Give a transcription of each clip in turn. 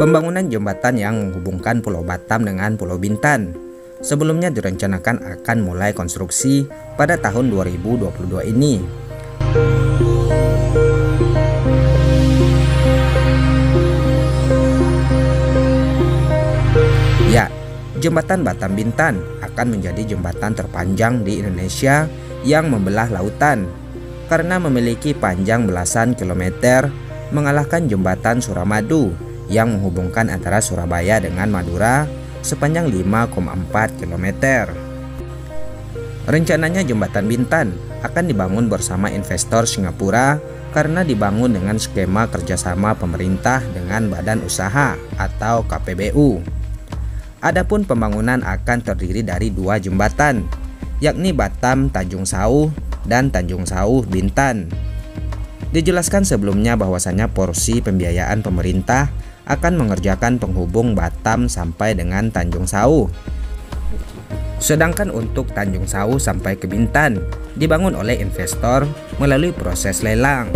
Pembangunan jembatan yang menghubungkan Pulau Batam dengan Pulau Bintan sebelumnya direncanakan akan mulai konstruksi pada tahun 2022 ini. Ya, jembatan Batam Bintan akan menjadi jembatan terpanjang di Indonesia yang membelah lautan karena memiliki panjang belasan kilometer, mengalahkan jembatan Suramadu yang menghubungkan antara Surabaya dengan Madura sepanjang 5,4 km. Rencananya jembatan Bintan akan dibangun bersama investor Singapura karena dibangun dengan skema kerjasama pemerintah dengan badan usaha atau KPBU. Adapun pembangunan akan terdiri dari 2 jembatan, yakni Batam Tanjung Sauh dan Tanjung Sauh Bintan. Dijelaskan sebelumnya bahwasanya porsi pembiayaan pemerintah akan mengerjakan penghubung Batam sampai dengan Tanjung Sauh. Sedangkan untuk Tanjung Sauh sampai ke Bintan dibangun oleh investor melalui proses lelang.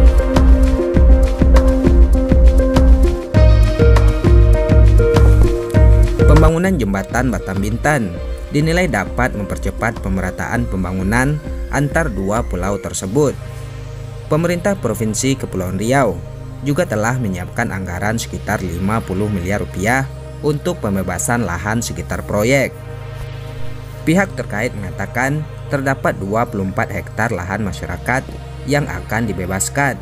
Pembangunan jembatan Batam Bintan dinilai dapat mempercepat pemerataan pembangunan antar dua pulau tersebut. Pemerintah Provinsi Kepulauan Riau juga telah menyiapkan anggaran sekitar 50 miliar rupiah untuk pembebasan lahan sekitar proyek. Pihak terkait mengatakan terdapat 24 hektar lahan masyarakat yang akan dibebaskan.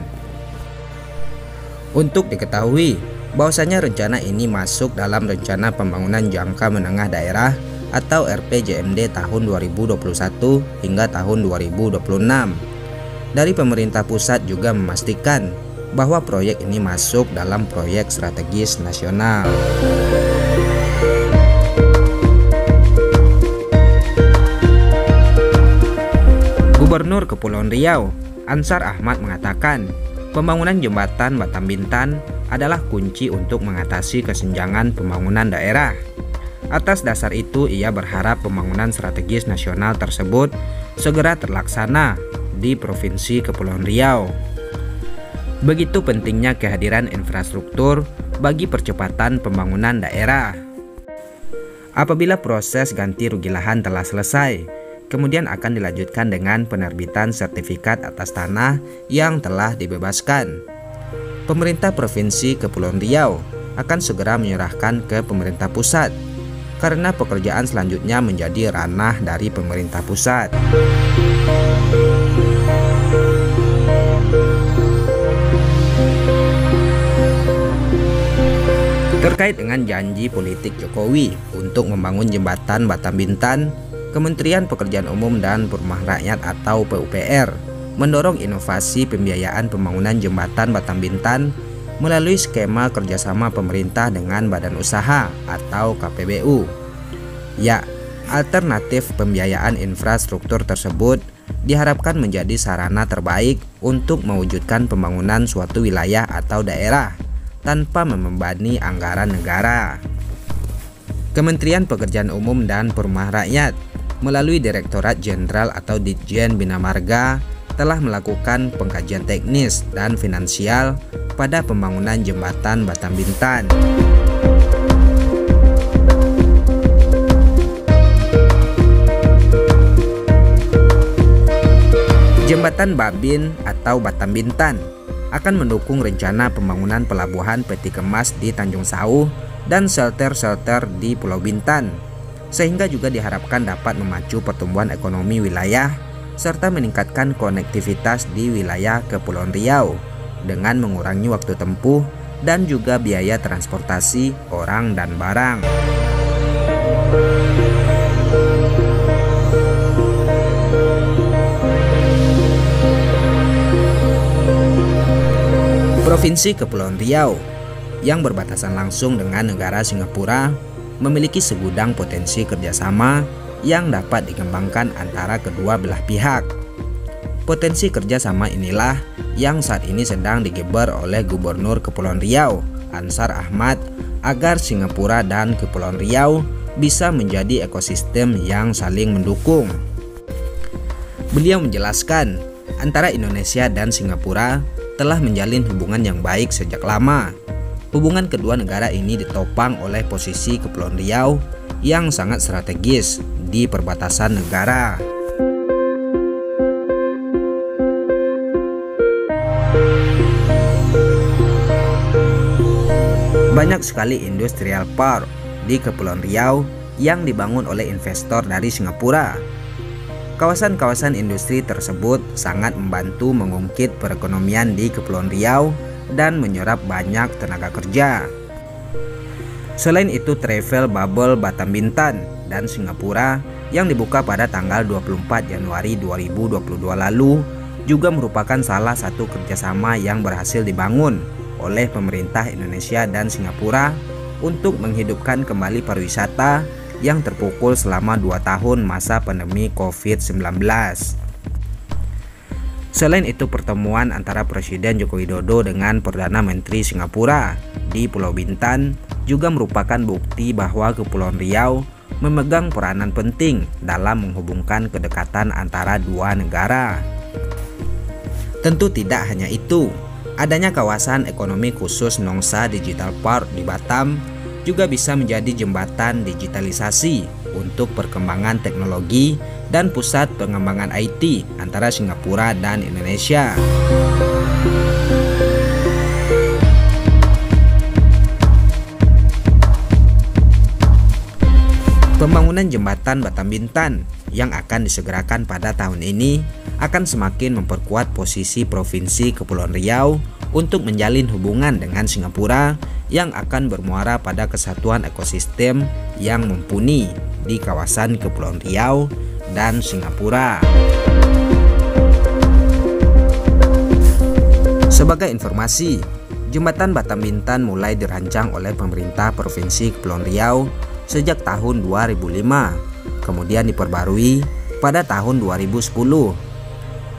Untuk diketahui bahwasanya rencana ini masuk dalam Rencana Pembangunan Jangka Menengah Daerah atau RPJMD tahun 2021 hingga tahun 2026. Dari pemerintah pusat juga memastikan bahwa proyek ini masuk dalam proyek strategis nasional. Gubernur Kepulauan Riau, Ansar Ahmad mengatakan, pembangunan jembatan Batam Bintan adalah kunci untuk mengatasi kesenjangan pembangunan daerah. Atas dasar itu, ia berharap pembangunan strategis nasional tersebut segera terlaksana di Provinsi Kepulauan Riau. Begitu pentingnya kehadiran infrastruktur bagi percepatan pembangunan daerah. Apabila proses ganti rugi lahan telah selesai, kemudian akan dilanjutkan dengan penerbitan sertifikat atas tanah yang telah dibebaskan. Pemerintah Provinsi Kepulauan Riau akan segera menyerahkan ke pemerintah pusat karena pekerjaan selanjutnya menjadi ranah dari pemerintah pusat. Terkait dengan janji politik Jokowi untuk membangun jembatan Batam Bintan, Kementerian Pekerjaan Umum dan Perumahan Rakyat atau PUPR mendorong inovasi pembiayaan pembangunan jembatan Batam Bintan melalui skema kerjasama pemerintah dengan badan usaha atau KPBU. Ya, alternatif pembiayaan infrastruktur tersebut diharapkan menjadi sarana terbaik untuk mewujudkan pembangunan suatu wilayah atau daerah tanpa membebani anggaran negara. Kementerian Pekerjaan Umum dan Perumahan Rakyat melalui Direktorat Jenderal atau Ditjen Bina Marga telah melakukan pengkajian teknis dan finansial pada pembangunan jembatan Batam Bintan. Jembatan Babin atau Batam Bintan akan mendukung rencana pembangunan pelabuhan peti kemas di Tanjung Sauh dan shelter-shelter di Pulau Bintan, sehingga juga diharapkan dapat memacu pertumbuhan ekonomi wilayah serta meningkatkan konektivitas di wilayah Kepulauan Riau dengan mengurangi waktu tempuh dan juga biaya transportasi orang dan barang. Provinsi Kepulauan Riau yang berbatasan langsung dengan negara Singapura memiliki segudang potensi kerjasama yang dapat dikembangkan antara kedua belah pihak. Potensi kerjasama inilah yang saat ini sedang digeber oleh Gubernur Kepulauan Riau, Ansar Ahmad, agar Singapura dan Kepulauan Riau bisa menjadi ekosistem yang saling mendukung. Beliau menjelaskan, antara Indonesia dan Singapura telah menjalin hubungan yang baik sejak lama. Hubungan kedua negara ini ditopang oleh posisi Kepulauan Riau yang sangat strategis di perbatasan negara. Banyak sekali industrial park di Kepulauan Riau yang dibangun oleh investor dari Singapura. Kawasan-kawasan industri tersebut sangat membantu mengungkit perekonomian di Kepulauan Riau dan menyerap banyak tenaga kerja. Selain itu, travel bubble Batam Bintan dan Singapura yang dibuka pada tanggal 24 Januari 2022 lalu juga merupakan salah satu kerjasama yang berhasil dibangun oleh pemerintah Indonesia dan Singapura untuk menghidupkan kembali pariwisata yang terpukul selama 2 tahun masa pandemi COVID-19. Selain itu, pertemuan antara Presiden Joko Widodo dengan Perdana Menteri Singapura di Pulau Bintan juga merupakan bukti bahwa Kepulauan Riau memegang peranan penting dalam menghubungkan kedekatan antara dua negara. Tentu tidak hanya itu, adanya kawasan ekonomi khusus Nongsa Digital Park di Batam juga bisa menjadi jembatan digitalisasi untuk perkembangan teknologi dan pusat pengembangan IT antara Singapura dan Indonesia. Pembangunan jembatan Batam Bintan yang akan disegerakan pada tahun ini akan semakin memperkuat posisi Provinsi Kepulauan Riau untuk menjalin hubungan dengan Singapura yang akan bermuara pada kesatuan ekosistem yang mumpuni di kawasan Kepulauan Riau dan Singapura. Sebagai informasi, jembatan Batam Bintan mulai dirancang oleh pemerintah Provinsi Kepulauan Riau sejak tahun 2005, kemudian diperbarui pada tahun 2010.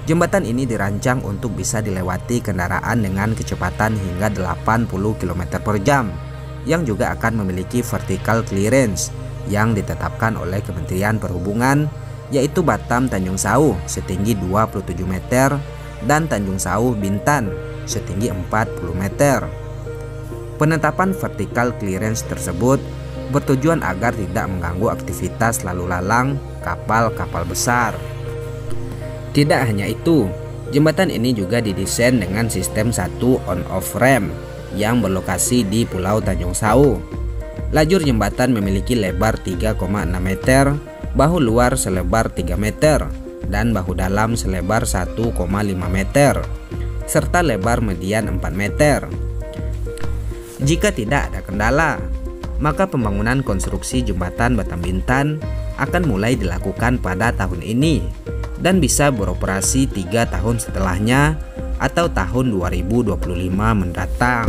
Jembatan ini dirancang untuk bisa dilewati kendaraan dengan kecepatan hingga 80 km per jam, yang juga akan memiliki vertical clearance yang ditetapkan oleh Kementerian Perhubungan, yaitu Batam Tanjung Sauh setinggi 27 meter dan Tanjung Sauh Bintan setinggi 40 meter. Penetapan vertical clearance tersebut bertujuan agar tidak mengganggu aktivitas lalu lalang kapal-kapal besar. Tidak hanya itu, jembatan ini juga didesain dengan sistem 1 on-off ramp yang berlokasi di Pulau Tanjung Sauh. Lajur jembatan memiliki lebar 3,6 meter, bahu luar selebar 3 meter, dan bahu dalam selebar 1,5 meter, serta lebar median 4 meter. Jika tidak ada kendala, maka pembangunan konstruksi jembatan Batam Bintan akan mulai dilakukan pada tahun ini dan bisa beroperasi 3 tahun setelahnya atau tahun 2025 mendatang.